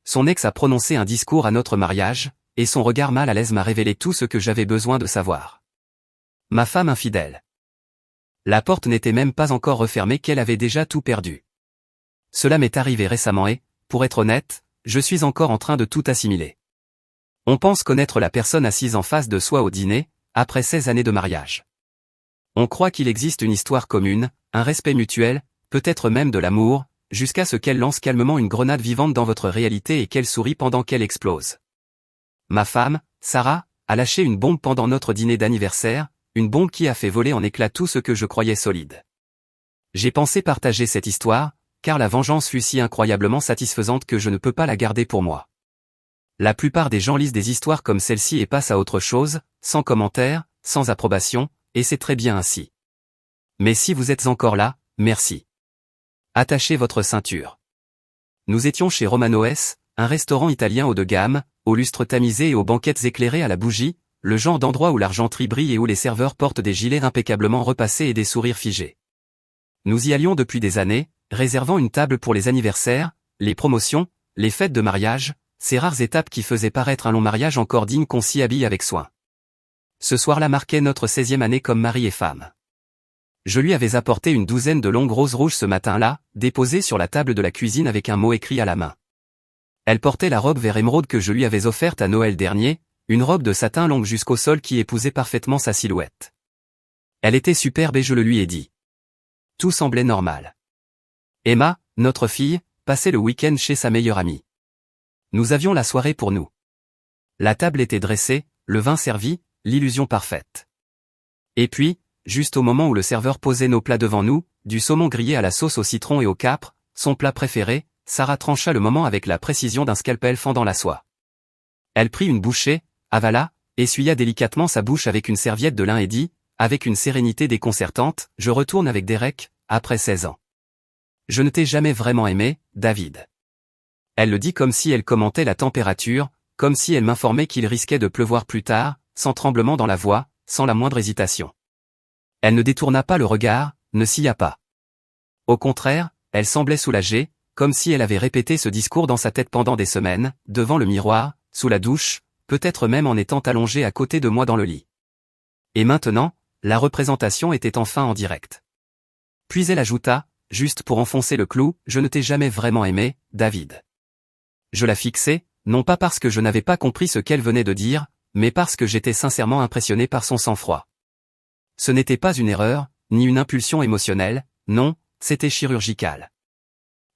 Son ex a prononcé un discours à notre mariage, et son regard mal à l'aise m'a révélé tout ce que j'avais besoin de savoir. Ma femme infidèle. La porte n'était même pas encore refermée qu'elle avait déjà tout perdu. Cela m'est arrivé récemment et, pour être honnête, je suis encore en train de tout assimiler. On pense connaître la personne assise en face de soi au dîner, après 16 années de mariage. On croit qu'il existe une histoire commune, un respect mutuel, peut-être même de l'amour, jusqu'à ce qu'elle lance calmement une grenade vivante dans votre réalité et qu'elle sourit pendant qu'elle explose. Ma femme, Sarah, a lâché une bombe pendant notre dîner d'anniversaire, une bombe qui a fait voler en éclats tout ce que je croyais solide. J'ai pensé partager cette histoire, car la vengeance fut si incroyablement satisfaisante que je ne peux pas la garder pour moi. La plupart des gens lisent des histoires comme celle-ci et passent à autre chose, sans commentaire, sans approbation, et c'est très bien ainsi. Mais si vous êtes encore là, merci. Attachez votre ceinture. Nous étions chez Romano's, un restaurant italien haut de gamme, aux lustres tamisés et aux banquettes éclairées à la bougie, le genre d'endroit où l'argenterie brille et où les serveurs portent des gilets impeccablement repassés et des sourires figés. Nous y allions depuis des années, réservant une table pour les anniversaires, les promotions, les fêtes de mariage, ces rares étapes qui faisaient paraître un long mariage encore digne qu'on s'y habille avec soin. Ce soir-là marquait notre 16e année comme mari et femme. Je lui avais apporté une douzaine de longues roses rouges ce matin-là, déposées sur la table de la cuisine avec un mot écrit à la main. Elle portait la robe vert émeraude que je lui avais offerte à Noël dernier, une robe de satin longue jusqu'au sol qui épousait parfaitement sa silhouette. Elle était superbe et je le lui ai dit. Tout semblait normal. Emma, notre fille, passait le week-end chez sa meilleure amie. Nous avions la soirée pour nous. La table était dressée, le vin servi, l'illusion parfaite. Et puis, juste au moment où le serveur posait nos plats devant nous, du saumon grillé à la sauce au citron et au capre, son plat préféré, Sarah trancha le moment avec la précision d'un scalpel fendant la soie. Elle prit une bouchée, avala, essuya délicatement sa bouche avec une serviette de lin et dit, avec une sérénité déconcertante, « Je retourne avec Derek, après 16 ans. Je ne t'ai jamais vraiment aimé, David. » Elle le dit comme si elle commentait la température, comme si elle m'informait qu'il risquait de pleuvoir plus tard, sans tremblement dans la voix, sans la moindre hésitation. Elle ne détourna pas le regard, ne sia pas. Au contraire, elle semblait soulagée, comme si elle avait répété ce discours dans sa tête pendant des semaines, devant le miroir, sous la douche, peut-être même en étant allongée à côté de moi dans le lit. Et maintenant, la représentation était enfin en direct. Puis elle ajouta, juste pour enfoncer le clou, « Je ne t'ai jamais vraiment aimé, David. » Je la fixais, non pas parce que je n'avais pas compris ce qu'elle venait de dire, mais parce que j'étais sincèrement impressionné par son sang-froid. Ce n'était pas une erreur, ni une impulsion émotionnelle, non, c'était chirurgical.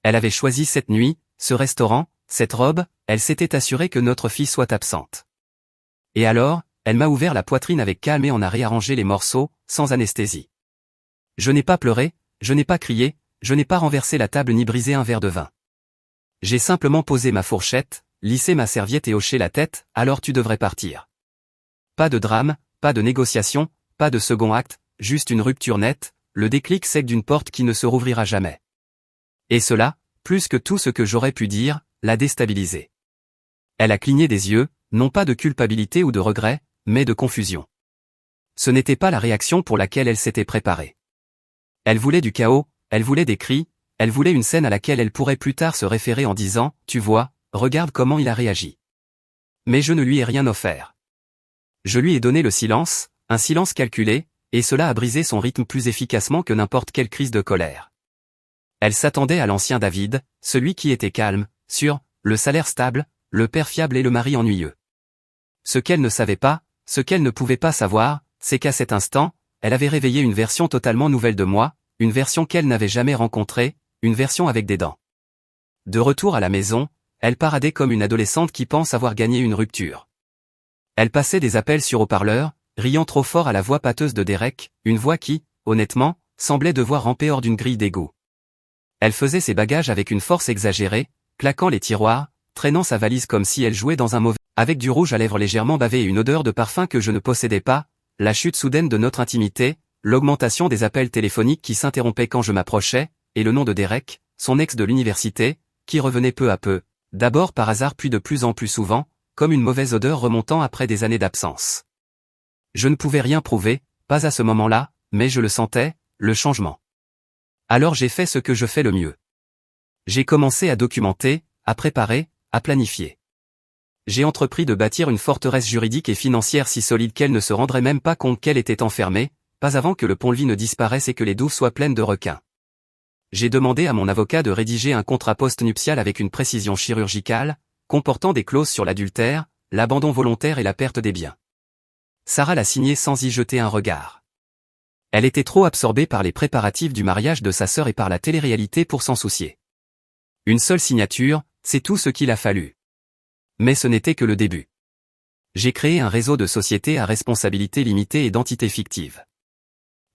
Elle avait choisi cette nuit, ce restaurant, cette robe, elle s'était assurée que notre fille soit absente. Et alors, elle m'a ouvert la poitrine avec calme et en a réarrangé les morceaux, sans anesthésie. Je n'ai pas pleuré, je n'ai pas crié, je n'ai pas renversé la table ni brisé un verre de vin. J'ai simplement posé ma fourchette, lissé ma serviette et hoché la tête, « Alors tu devrais partir. » Pas de drame, pas de négociation, pas de second acte, juste une rupture nette, le déclic sec d'une porte qui ne se rouvrira jamais. Et cela, plus que tout ce que j'aurais pu dire, l'a déstabilisée. Elle a cligné des yeux, non pas de culpabilité ou de regret, mais de confusion. Ce n'était pas la réaction pour laquelle elle s'était préparée. Elle voulait du chaos, elle voulait des cris, elle voulait une scène à laquelle elle pourrait plus tard se référer en disant, « Tu vois, regarde comment il a réagi. » Mais je ne lui ai rien offert. Je lui ai donné le silence, un silence calculé, et cela a brisé son rythme plus efficacement que n'importe quelle crise de colère. Elle s'attendait à l'ancien David, celui qui était calme, sûr, le salaire stable, le père fiable et le mari ennuyeux. Ce qu'elle ne savait pas, ce qu'elle ne pouvait pas savoir, c'est qu'à cet instant, elle avait réveillé une version totalement nouvelle de moi, une version qu'elle n'avait jamais rencontrée, une version avec des dents. De retour à la maison, elle paradait comme une adolescente qui pense avoir gagné une rupture. Elle passait des appels sur haut-parleur, riant trop fort à la voix pâteuse de Derek, une voix qui, honnêtement, semblait devoir ramper hors d'une grille d'égout. Elle faisait ses bagages avec une force exagérée, claquant les tiroirs, traînant sa valise comme si elle jouait dans un mauvais... Avec du rouge à lèvres légèrement bavé et une odeur de parfum que je ne possédais pas, la chute soudaine de notre intimité, l'augmentation des appels téléphoniques qui s'interrompaient quand je m'approchais, et le nom de Derek, son ex de l'université, qui revenait peu à peu, d'abord par hasard puis de plus en plus souvent, comme une mauvaise odeur remontant après des années d'absence. Je ne pouvais rien prouver, pas à ce moment-là, mais je le sentais, le changement. Alors j'ai fait ce que je fais le mieux. J'ai commencé à documenter, à préparer, à planifier. J'ai entrepris de bâtir une forteresse juridique et financière si solide qu'elle ne se rendrait même pas compte qu'elle était enfermée, pas avant que le pont-levis ne disparaisse et que les douves soient pleines de requins. J'ai demandé à mon avocat de rédiger un contrat post-nuptial avec une précision chirurgicale, comportant des clauses sur l'adultère, l'abandon volontaire et la perte des biens. Sarah l'a signé sans y jeter un regard. Elle était trop absorbée par les préparatifs du mariage de sa sœur et par la télé-réalité pour s'en soucier. Une seule signature, c'est tout ce qu'il a fallu. Mais ce n'était que le début. J'ai créé un réseau de sociétés à responsabilité limitée et d'entités fictives.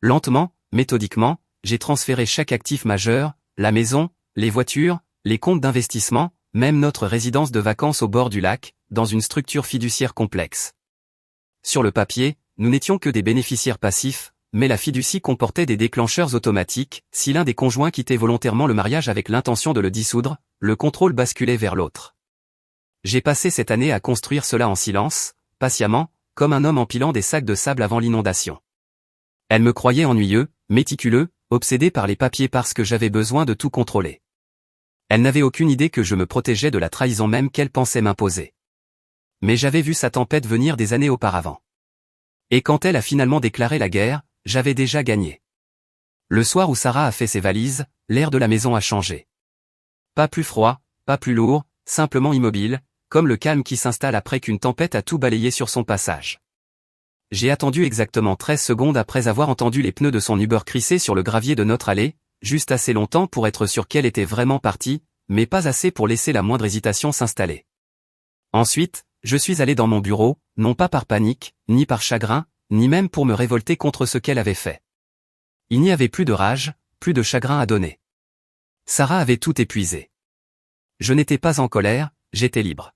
Lentement, méthodiquement, j'ai transféré chaque actif majeur, la maison, les voitures, les comptes d'investissement, même notre résidence de vacances au bord du lac, dans une structure fiduciaire complexe. Sur le papier, nous n'étions que des bénéficiaires passifs, mais la fiducie comportait des déclencheurs automatiques. Si l'un des conjoints quittait volontairement le mariage avec l'intention de le dissoudre, le contrôle basculait vers l'autre. J'ai passé cette année à construire cela en silence, patiemment, comme un homme empilant des sacs de sable avant l'inondation. Elle me croyait ennuyeux, méticuleux, obsédé par les papiers parce que j'avais besoin de tout contrôler. Elle n'avait aucune idée que je me protégeais de la trahison même qu'elle pensait m'imposer. Mais j'avais vu sa tempête venir des années auparavant. Et quand elle a finalement déclaré la guerre, j'avais déjà gagné. Le soir où Sarah a fait ses valises, l'air de la maison a changé. Pas plus froid, pas plus lourd, simplement immobile, comme le calme qui s'installe après qu'une tempête a tout balayé sur son passage. J'ai attendu exactement 13 secondes après avoir entendu les pneus de son Uber crisser sur le gravier de notre allée, juste assez longtemps pour être sûr qu'elle était vraiment partie, mais pas assez pour laisser la moindre hésitation s'installer. Ensuite, je suis allé dans mon bureau, non pas par panique, ni par chagrin, ni même pour me révolter contre ce qu'elle avait fait. Il n'y avait plus de rage, plus de chagrin à donner. Sarah avait tout épuisé. Je n'étais pas en colère, j'étais libre.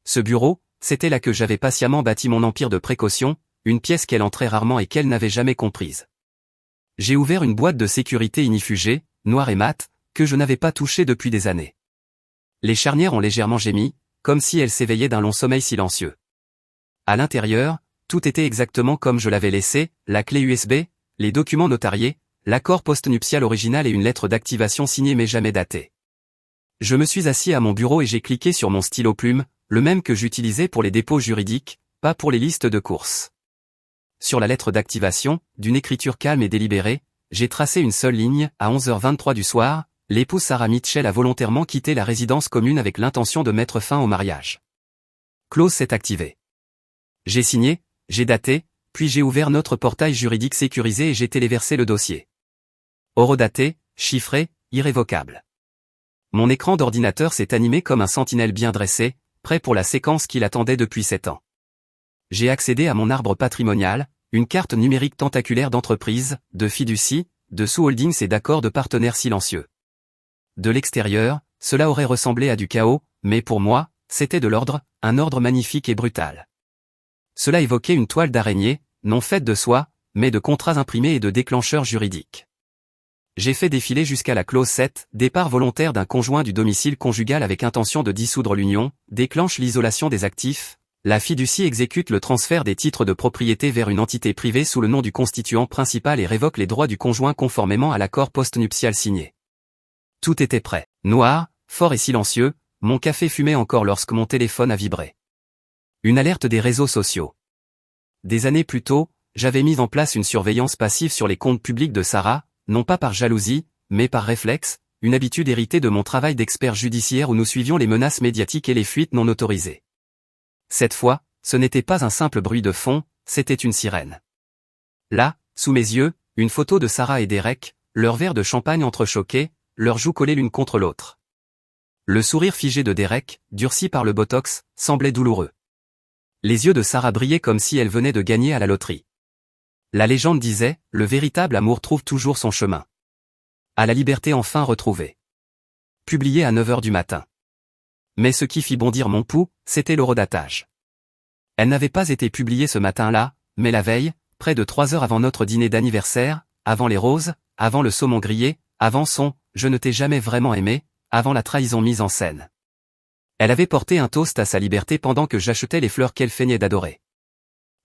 Ce bureau, c'était là que j'avais patiemment bâti mon empire de précaution, une pièce qu'elle entrait rarement et qu'elle n'avait jamais comprise. J'ai ouvert une boîte de sécurité inifugée, noire et mate, que je n'avais pas touchée depuis des années. Les charnières ont légèrement gémi, comme si elles s'éveillaient d'un long sommeil silencieux. À l'intérieur, tout était exactement comme je l'avais laissé, la clé USB, les documents notariés, l'accord postnuptial original et une lettre d'activation signée mais jamais datée. Je me suis assis à mon bureau et j'ai cliqué sur mon stylo plume, le même que j'utilisais pour les dépôts juridiques, pas pour les listes de courses. Sur la lettre d'activation, d'une écriture calme et délibérée, j'ai tracé une seule ligne. À 11h23 du soir, l'épouse Sarah Mitchell a volontairement quitté la résidence commune avec l'intention de mettre fin au mariage. Clause s'est activée. J'ai signé, j'ai daté, puis j'ai ouvert notre portail juridique sécurisé et j'ai téléversé le dossier. Horodaté, chiffré, irrévocable. Mon écran d'ordinateur s'est animé comme un sentinelle bien dressé, prêt pour la séquence qu'il attendait depuis 7 ans. J'ai accédé à mon arbre patrimonial, une carte numérique tentaculaire d'entreprise, de fiducie, de sous-holdings et d'accords de partenaires silencieux. De l'extérieur, cela aurait ressemblé à du chaos, mais pour moi, c'était de l'ordre, un ordre magnifique et brutal. Cela évoquait une toile d'araignée, non faite de soie, mais de contrats imprimés et de déclencheurs juridiques. J'ai fait défiler jusqu'à la clause 7, départ volontaire d'un conjoint du domicile conjugal avec intention de dissoudre l'union, déclenche l'isolation des actifs, la fiducie exécute le transfert des titres de propriété vers une entité privée sous le nom du constituant principal et révoque les droits du conjoint conformément à l'accord postnuptial signé. Tout était prêt. Noir, fort et silencieux, mon café fumait encore lorsque mon téléphone a vibré. Une alerte des réseaux sociaux. Des années plus tôt, j'avais mis en place une surveillance passive sur les comptes publics de Sarah, non pas par jalousie, mais par réflexe, une habitude héritée de mon travail d'expert judiciaire où nous suivions les menaces médiatiques et les fuites non autorisées. Cette fois, ce n'était pas un simple bruit de fond, c'était une sirène. Là, sous mes yeux, une photo de Sarah et Derek, leurs verres de champagne entrechoqués, leurs joues collées l'une contre l'autre. Le sourire figé de Derek, durci par le botox, semblait douloureux. Les yeux de Sarah brillaient comme si elle venait de gagner à la loterie. La légende disait, le véritable amour trouve toujours son chemin. À la liberté enfin retrouvée. Publié à 9h du matin. Mais ce qui fit bondir mon pouls, c'était l'horodatage. Elle n'avait pas été publiée ce matin-là, mais la veille, près de 3 heures avant notre dîner d'anniversaire, avant les roses, avant le saumon grillé, avant son « je ne t'ai jamais vraiment aimé », avant la trahison mise en scène. Elle avait porté un toast à sa liberté pendant que j'achetais les fleurs qu'elle feignait d'adorer.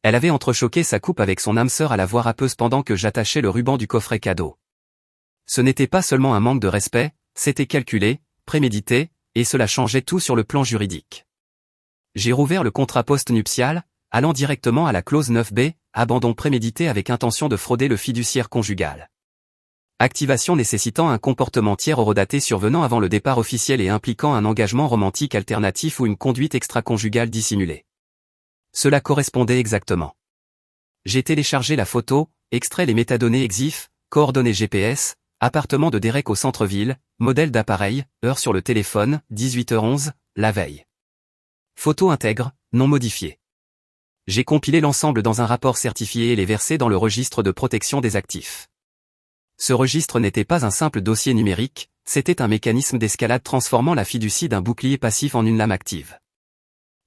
Elle avait entrechoqué sa coupe avec son âme sœur à la voix râpeuse pendant que j'attachais le ruban du coffret cadeau. Ce n'était pas seulement un manque de respect, c'était calculé, prémédité, et cela changeait tout sur le plan juridique. J'ai rouvert le contrat post-nuptial, allant directement à la clause 9b, abandon prémédité avec intention de frauder le fiduciaire conjugal. Activation nécessitant un comportement tiers horodaté survenant avant le départ officiel et impliquant un engagement romantique alternatif ou une conduite extra-conjugale dissimulée. Cela correspondait exactement. J'ai téléchargé la photo, extrait les métadonnées EXIF, coordonnées GPS, appartement de Derek au centre-ville, modèle d'appareil, heure sur le téléphone, 18h11, la veille. Photo intègre, non modifiée. J'ai compilé l'ensemble dans un rapport certifié et les versé dans le registre de protection des actifs. Ce registre n'était pas un simple dossier numérique, c'était un mécanisme d'escalade transformant la fiducie d'un bouclier passif en une lame active.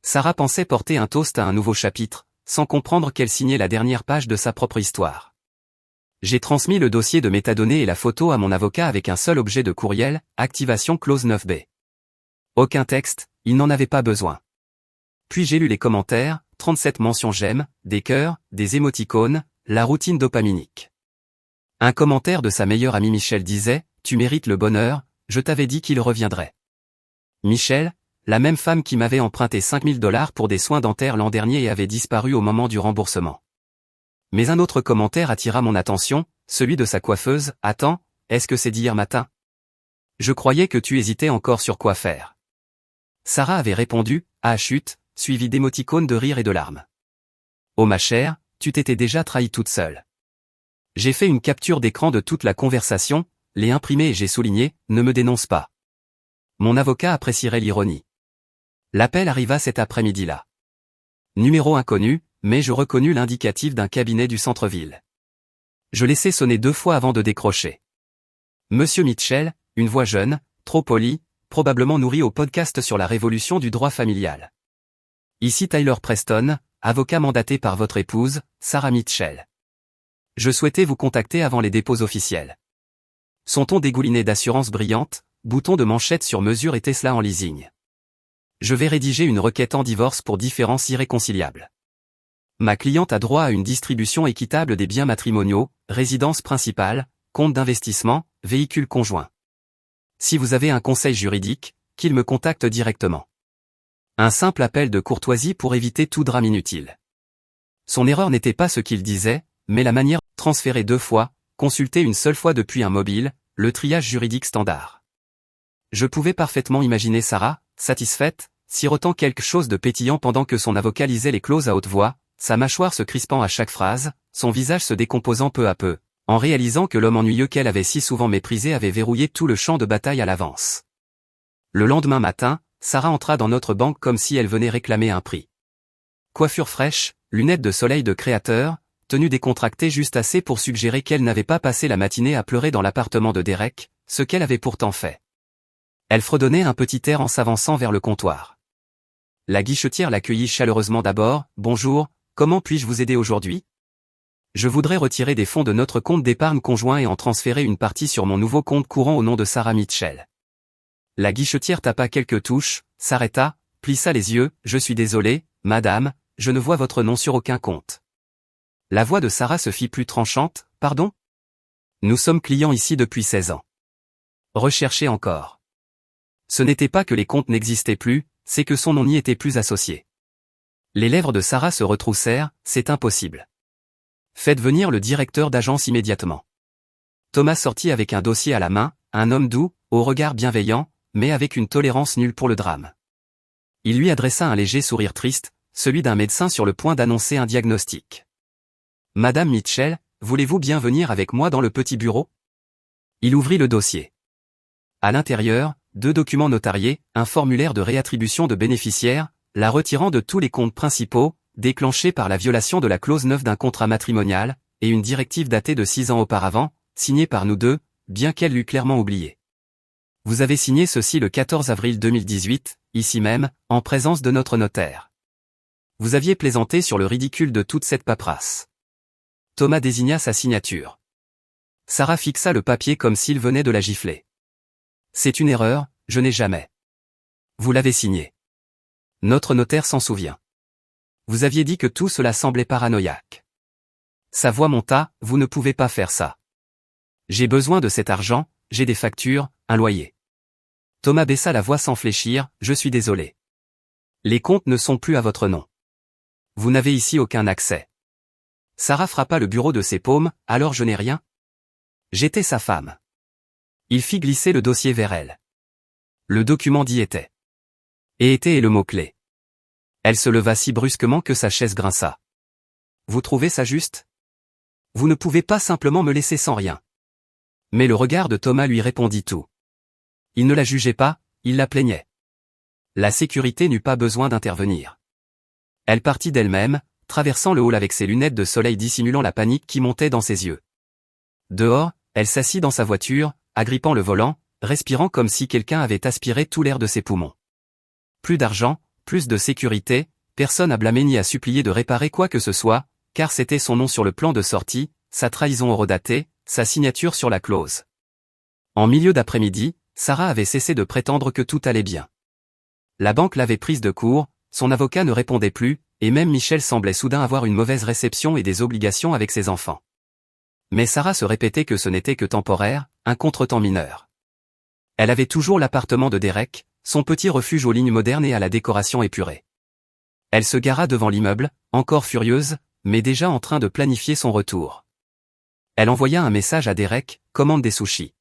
Sarah pensait porter un toast à un nouveau chapitre, sans comprendre qu'elle signait la dernière page de sa propre histoire. J'ai transmis le dossier de métadonnées et la photo à mon avocat avec un seul objet de courriel, activation clause 9b. Aucun texte, il n'en avait pas besoin. Puis j'ai lu les commentaires, 37 mentions j'aime, des cœurs, des émoticônes, la routine dopaminique. Un commentaire de sa meilleure amie Michel disait « Tu mérites le bonheur, je t'avais dit qu'il reviendrait. » Michel, la même femme qui m'avait emprunté $5000 pour des soins dentaires l'an dernier et avait disparu au moment du remboursement. Mais un autre commentaire attira mon attention, celui de sa coiffeuse « Attends, est-ce que c'est d'hier matin ? Je croyais que tu hésitais encore sur quoi faire. » Sarah avait répondu « Ah chut », suivi d'émoticônes de rire et de larmes. « Oh ma chère, tu t'étais déjà trahie toute seule. » J'ai fait une capture d'écran de toute la conversation, l'ai imprimée et j'ai souligné « Ne me dénonce pas ». Mon avocat apprécierait l'ironie. L'appel arriva cet après-midi-là. Numéro inconnu, mais je reconnus l'indicatif d'un cabinet du centre-ville. Je laissai sonner 2 fois avant de décrocher. Monsieur Mitchell, une voix jeune, trop polie, probablement nourrie au podcast sur la révolution du droit familial. Ici Tyler Preston, avocat mandaté par votre épouse, Sarah Mitchell. Je souhaitais vous contacter avant les dépôts officiels. Son ton dégouliné d'assurance brillante, bouton de manchette sur mesure et Tesla en leasing. Je vais rédiger une requête en divorce pour différences irréconciliables. Ma cliente a droit à une distribution équitable des biens matrimoniaux, résidence principale, compte d'investissement, véhicule conjoint. Si vous avez un conseil juridique, qu'il me contacte directement. Un simple appel de courtoisie pour éviter tout drame inutile. Son erreur n'était pas ce qu'il disait, mais la manière de transférer 2 fois, consulter une seule fois depuis un mobile, le triage juridique standard. Je pouvais parfaitement imaginer Sarah, satisfaite, sirotant quelque chose de pétillant pendant que son avocat lisait les clauses à haute voix, sa mâchoire se crispant à chaque phrase, son visage se décomposant peu à peu, en réalisant que l'homme ennuyeux qu'elle avait si souvent méprisé avait verrouillé tout le champ de bataille à l'avance. Le lendemain matin, Sarah entra dans notre banque comme si elle venait réclamer un prix. Coiffure fraîche, lunettes de soleil de créateur, tenue décontractée juste assez pour suggérer qu'elle n'avait pas passé la matinée à pleurer dans l'appartement de Derek, ce qu'elle avait pourtant fait. Elle fredonnait un petit air en s'avançant vers le comptoir. La guichetière l'accueillit chaleureusement d'abord. « Bonjour, comment puis-je vous aider aujourd'hui ? Je voudrais retirer des fonds de notre compte d'épargne conjoint et en transférer une partie sur mon nouveau compte courant au nom de Sarah Mitchell. » La guichetière tapa quelques touches, s'arrêta, plissa les yeux. « Je suis désolé, madame, je ne vois votre nom sur aucun compte. » La voix de Sarah se fit plus tranchante. « Pardon ? Nous sommes clients ici depuis 16 ans. Recherchez encore. » Ce n'était pas que les comptes n'existaient plus, c'est que son nom n'y était plus associé. Les lèvres de Sarah se retroussèrent. « C'est impossible. Faites venir le directeur d'agence immédiatement. » Thomas sortit avec un dossier à la main, un homme doux, au regard bienveillant, mais avec une tolérance nulle pour le drame. Il lui adressa un léger sourire triste, celui d'un médecin sur le point d'annoncer un diagnostic. « Madame Mitchell, voulez-vous bien venir avec moi dans le petit bureau ?» Il ouvrit le dossier. À l'intérieur, 2 documents notariés, un formulaire de réattribution de bénéficiaires, la retirant de tous les comptes principaux, déclenchés par la violation de la clause 9 d'un contrat matrimonial, et une directive datée de 6 ans auparavant, signée par nous deux, bien qu'elle l'eût clairement oublié. Vous avez signé ceci le 14 avril 2018, ici même, en présence de notre notaire. Vous aviez plaisanté sur le ridicule de toute cette paperasse. Thomas désigna sa signature. Sarah fixa le papier comme s'il venait de la gifler. C'est une erreur, je n'ai jamais. Vous l'avez signé. Notre notaire s'en souvient. Vous aviez dit que tout cela semblait paranoïaque. Sa voix monta, vous ne pouvez pas faire ça. J'ai besoin de cet argent, j'ai des factures, un loyer. Thomas baissa la voix sans fléchir, je suis désolé. Les comptes ne sont plus à votre nom. Vous n'avez ici aucun accès. Sarah frappa le bureau de ses paumes, alors je n'ai rien. J'étais sa femme. Il fit glisser le dossier vers elle. Le document d'y était. Et était le mot-clé. Elle se leva si brusquement que sa chaise grinça. Vous trouvez ça juste? Vous ne pouvez pas simplement me laisser sans rien. Mais le regard de Thomas lui répondit tout. Il ne la jugeait pas, il la plaignait. La sécurité n'eut pas besoin d'intervenir. Elle partit d'elle-même, traversant le hall avec ses lunettes de soleil dissimulant la panique qui montait dans ses yeux. Dehors, elle s'assit dans sa voiture, agrippant le volant, respirant comme si quelqu'un avait aspiré tout l'air de ses poumons. Plus d'argent, plus de sécurité, personne à blâmer ni à supplier de réparer quoi que ce soit, car c'était son nom sur le plan de sortie, sa trahison horodatée, sa signature sur la clause. En milieu d'après-midi, Sarah avait cessé de prétendre que tout allait bien. La banque l'avait prise de court, son avocat ne répondait plus, et même Michel semblait soudain avoir une mauvaise réception et des obligations avec ses enfants. Mais Sarah se répétait que ce n'était que temporaire, un contretemps mineur. Elle avait toujours l'appartement de Derek, son petit refuge aux lignes modernes et à la décoration épurée. Elle se gara devant l'immeuble, encore furieuse, mais déjà en train de planifier son retour. Elle envoya un message à Derek, commande des sushis.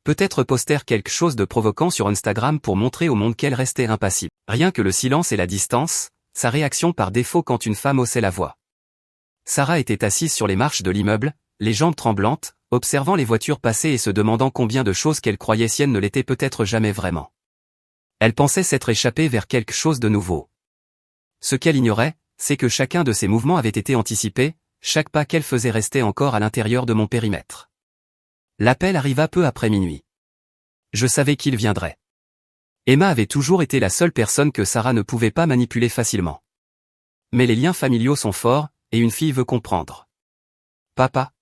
Peut-être poster quelque chose de provoquant sur Instagram pour montrer au monde qu'elle restait impassible. Rien que le silence et la distance, sa réaction par défaut quand une femme haussait la voix. Sarah était assise sur les marches de l'immeuble, les jambes tremblantes, observant les voitures passer et se demandant combien de choses qu'elle croyait siennes ne l'étaient peut-être jamais vraiment. Elle pensait s'être échappée vers quelque chose de nouveau. Ce qu'elle ignorait, c'est que chacun de ses mouvements avait été anticipé, chaque pas qu'elle faisait restait encore à l'intérieur de mon périmètre. L'appel arriva peu après minuit. Je savais qu'il viendrait. Emma avait toujours été la seule personne que Sarah ne pouvait pas manipuler facilement. Mais les liens familiaux sont forts, et une fille veut comprendre. Papa.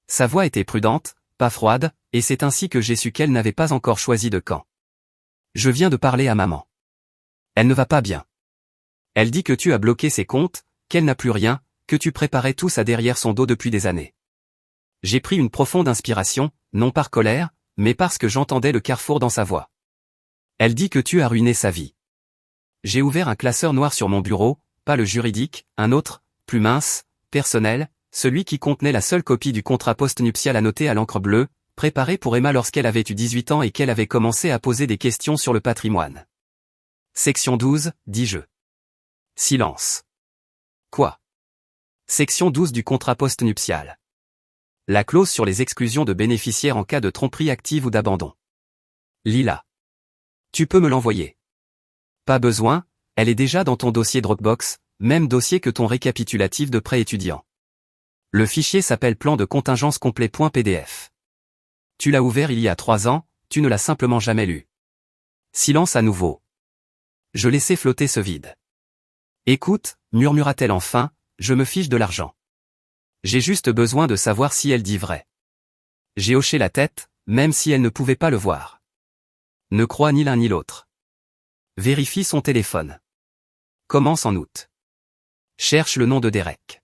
Sa voix était prudente, pas froide, et c'est ainsi que j'ai su qu'elle n'avait pas encore choisi de camp. Je viens de parler à maman. Elle ne va pas bien. Elle dit que tu as bloqué ses comptes, qu'elle n'a plus rien, que tu préparais tout ça derrière son dos depuis des années. J'ai pris une profonde inspiration, non par colère, mais parce que j'entendais le carrefour dans sa voix. Elle dit que tu as ruiné sa vie. J'ai ouvert un classeur noir sur mon bureau, pas le juridique, un autre, plus mince, personnel, celui qui contenait la seule copie du contrat post-nuptial annoté à l'encre bleue, préparé pour Emma lorsqu'elle avait eu 18 ans et qu'elle avait commencé à poser des questions sur le patrimoine. Section 12, dis-je. Silence. Quoi? Section 12 du contrat post-nuptial. La clause sur les exclusions de bénéficiaires en cas de tromperie active ou d'abandon. Lila. Tu peux me l'envoyer. Pas besoin, elle est déjà dans ton dossier Dropbox, même dossier que ton récapitulatif de prêt étudiant. Le fichier s'appelle plan de contingence complet.pdf. Tu l'as ouvert il y a 3 ans, tu ne l'as simplement jamais lu. Silence à nouveau. Je laissais flotter ce vide. Écoute, murmura-t-elle enfin, je me fiche de l'argent. J'ai juste besoin de savoir si elle dit vrai. J'ai hoché la tête, même si elle ne pouvait pas le voir. Ne crois ni l'un ni l'autre. Vérifie son téléphone. Commence en août. Cherche le nom de Derek.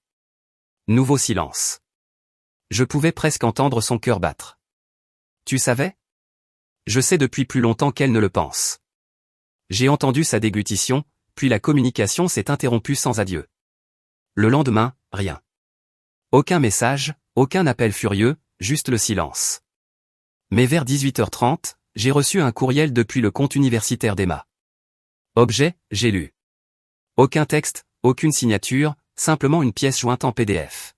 Nouveau silence. Je pouvais presque entendre son cœur battre. Tu savais? Je sais depuis plus longtemps qu'elle ne le pense. J'ai entendu sa déglutition, puis la communication s'est interrompue sans adieu. Le lendemain, rien. Aucun message, aucun appel furieux, juste le silence. Mais vers 18h30, j'ai reçu un courriel depuis le compte universitaire d'Emma. Objet, j'ai lu. Aucun texte, aucune signature, simplement une pièce jointe en PDF.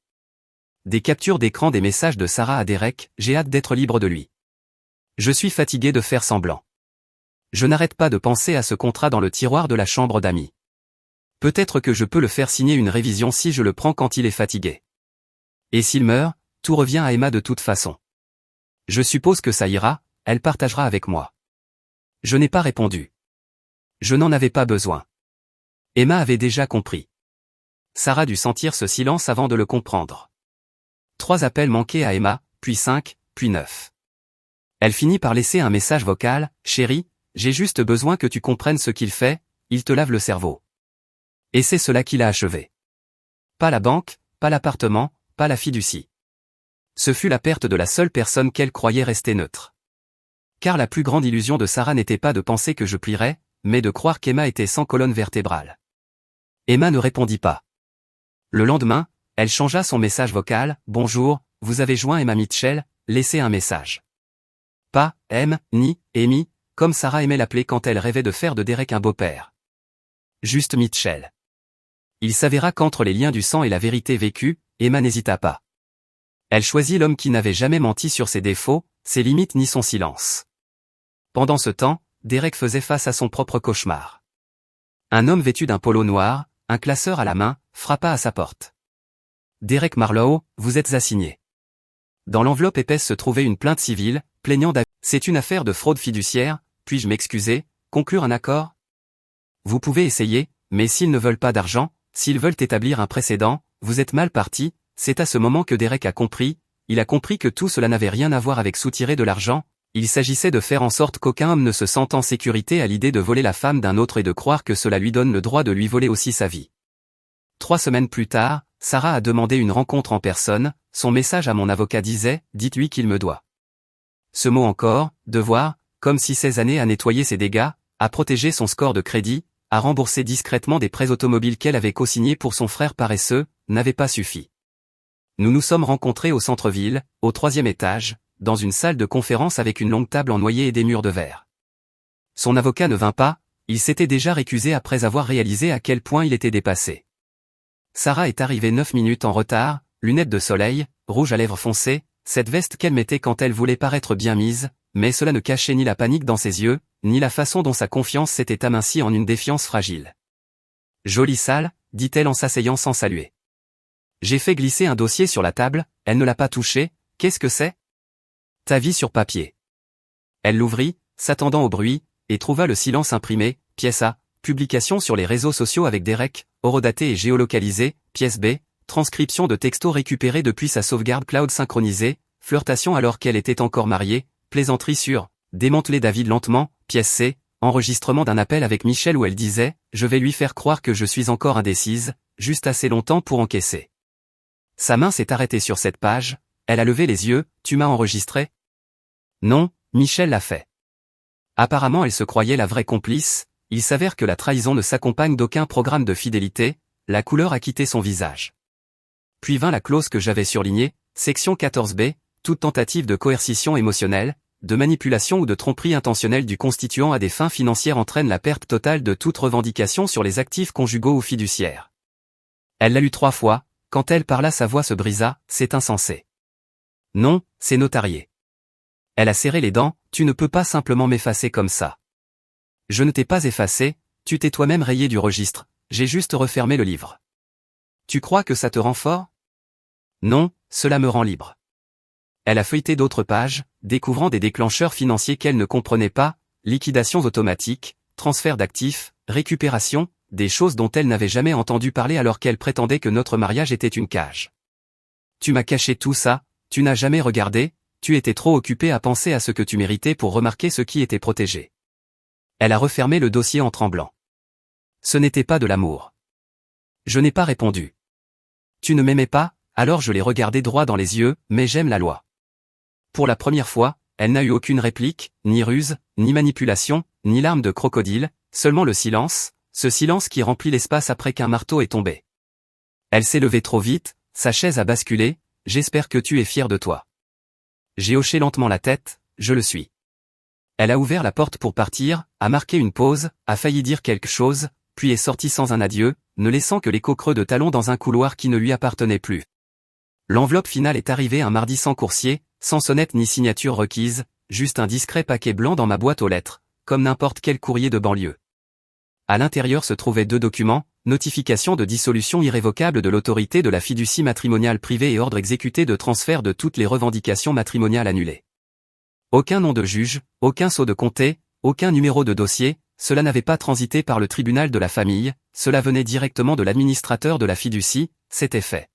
Des captures d'écran des messages de Sarah à Derek, j'ai hâte d'être libre de lui. Je suis fatigué de faire semblant. Je n'arrête pas de penser à ce contrat dans le tiroir de la chambre d'amis. Peut-être que je peux le faire signer une révision si je le prends quand il est fatigué. Et s'il meurt, tout revient à Emma de toute façon. Je suppose que ça ira, elle partagera avec moi. Je n'ai pas répondu. Je n'en avais pas besoin. Emma avait déjà compris. Sarah dut sentir ce silence avant de le comprendre. 3 appels manqués à Emma, puis 5, puis 9. Elle finit par laisser un message vocal, « Chérie, j'ai juste besoin que tu comprennes ce qu'il fait, il te lave le cerveau. » Et c'est cela qu'il a achevé. Pas la banque, pas l'appartement, pas la fiducie. Ce fut la perte de la seule personne qu'elle croyait rester neutre. Car la plus grande illusion de Sarah n'était pas de penser que je plierais, mais de croire qu'Emma était sans colonne vertébrale. Emma ne répondit pas. Le lendemain, elle changea son message vocal. « Bonjour, vous avez joint Emma Mitchell, laissez un message. » Pas « M » ni « Amy », comme Sarah aimait l'appeler quand elle rêvait de faire de Derek un beau-père. Juste Mitchell. Il s'avéra qu'entre les liens du sang et la vérité vécue, Emma n'hésita pas. Elle choisit l'homme qui n'avait jamais menti sur ses défauts, ses limites ni son silence. Pendant ce temps, Derek faisait face à son propre cauchemar. Un homme vêtu d'un polo noir, un classeur à la main, frappa à sa porte. « Derek Marlowe, vous êtes assigné. » Dans l'enveloppe épaisse se trouvait une plainte civile, plaignant d'avis. « C'est une affaire de fraude fiduciaire, puis-je m'excuser, conclure un accord ? Vous pouvez essayer, mais s'ils ne veulent pas d'argent, s'ils veulent établir un précédent, vous êtes mal parti. » C'est à ce moment que Derek a compris, il a compris que tout cela n'avait rien à voir avec soutirer de l'argent, il s'agissait de faire en sorte qu'aucun homme ne se sente en sécurité à l'idée de voler la femme d'un autre et de croire que cela lui donne le droit de lui voler aussi sa vie. 3 semaines plus tard, Sarah a demandé une rencontre en personne, son message à mon avocat disait « Dites-lui qu'il me doit ». Ce mot encore, devoir, comme si 16 années à nettoyer ses dégâts, à protéger son score de crédit, à rembourser discrètement des prêts automobiles qu'elle avait co-signés pour son frère paresseux, n'avait pas suffi. Nous nous sommes rencontrés au centre-ville, au 3e étage, dans une salle de conférence avec une longue table en noyer et des murs de verre. Son avocat ne vint pas, il s'était déjà récusé après avoir réalisé à quel point il était dépassé. Sarah est arrivée 9 minutes en retard, lunettes de soleil, rouge à lèvres foncé, cette veste qu'elle mettait quand elle voulait paraître bien mise, mais cela ne cachait ni la panique dans ses yeux, ni la façon dont sa confiance s'était amincie en une défiance fragile. « Jolie salle, dit-elle en s'asseyant sans saluer. J'ai fait glisser un dossier sur la table, elle ne l'a pas touché, qu'est-ce que c'est ? Ta vie sur papier. Elle l'ouvrit, s'attendant au bruit, et trouva le silence imprimé, pièce A, publication sur les réseaux sociaux avec Derek, horodaté et géolocalisé, pièce B, transcription de textos récupérés depuis sa sauvegarde cloud synchronisée, flirtation alors qu'elle était encore mariée, plaisanterie sur, démanteler David lentement, pièce C, enregistrement d'un appel avec Michel où elle disait, je vais lui faire croire que je suis encore indécise, juste assez longtemps pour encaisser. Sa main s'est arrêtée sur cette page, elle a levé les yeux, tu m'as enregistré ? Non, Michel l'a fait. Apparemment elle se croyait la vraie complice, il s'avère que la trahison ne s'accompagne d'aucun programme de fidélité, la couleur a quitté son visage. Puis vint la clause que j'avais surlignée, section 14b, toute tentative de coercition émotionnelle, de manipulation ou de tromperie intentionnelle du constituant à des fins financières entraîne la perte totale de toute revendication sur les actifs conjugaux ou fiduciaires. Elle l'a lu 3 fois, quand elle parla sa voix se brisa, c'est insensé. Non, c'est notarié. Elle a serré les dents, tu ne peux pas simplement m'effacer comme ça. Je ne t'ai pas effacé, tu t'es toi-même rayé du registre, j'ai juste refermé le livre. Tu crois que ça te rend fort ? Non, cela me rend libre. Elle a feuilleté d'autres pages, découvrant des déclencheurs financiers qu'elle ne comprenait pas, liquidations automatiques, transferts d'actifs, récupération, des choses dont elle n'avait jamais entendu parler alors qu'elle prétendait que notre mariage était une cage. Tu m'as caché tout ça, tu n'as jamais regardé, tu étais trop occupé à penser à ce que tu méritais pour remarquer ce qui était protégé. Elle a refermé le dossier en tremblant. Ce n'était pas de l'amour. Je n'ai pas répondu. Tu ne m'aimais pas, alors je l'ai regardé droit dans les yeux, mais j'aime la loi. Pour la première fois, elle n'a eu aucune réplique, ni ruse, ni manipulation, ni larmes de crocodile, seulement le silence, ce silence qui remplit l'espace après qu'un marteau est tombé. Elle s'est levée trop vite, sa chaise a basculé, j'espère que tu es fier de toi. J'ai hoché lentement la tête, je le suis. Elle a ouvert la porte pour partir, a marqué une pause, a failli dire quelque chose, puis est sortie sans un adieu, ne laissant que l'écho creux de talons dans un couloir qui ne lui appartenait plus. L'enveloppe finale est arrivée un mardi sans coursier, sans sonnette ni signature requise, juste un discret paquet blanc dans ma boîte aux lettres, comme n'importe quel courrier de banlieue. À l'intérieur se trouvaient 2 documents, notification de dissolution irrévocable de l'autorité de la fiducie matrimoniale privée et ordre exécuté de transfert de toutes les revendications matrimoniales annulées. Aucun nom de juge, aucun sceau de comté, aucun numéro de dossier, cela n'avait pas transité par le tribunal de la famille, cela venait directement de l'administrateur de la fiducie, c'était fait.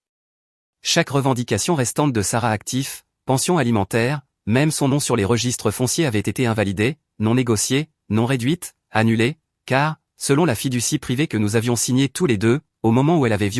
Chaque revendication restante de Sarah actif, pension alimentaire, même son nom sur les registres fonciers avait été invalidé, non négocié, non réduite, annulé, car, selon la fiducie privée que nous avions signée tous les deux, au moment où elle avait violé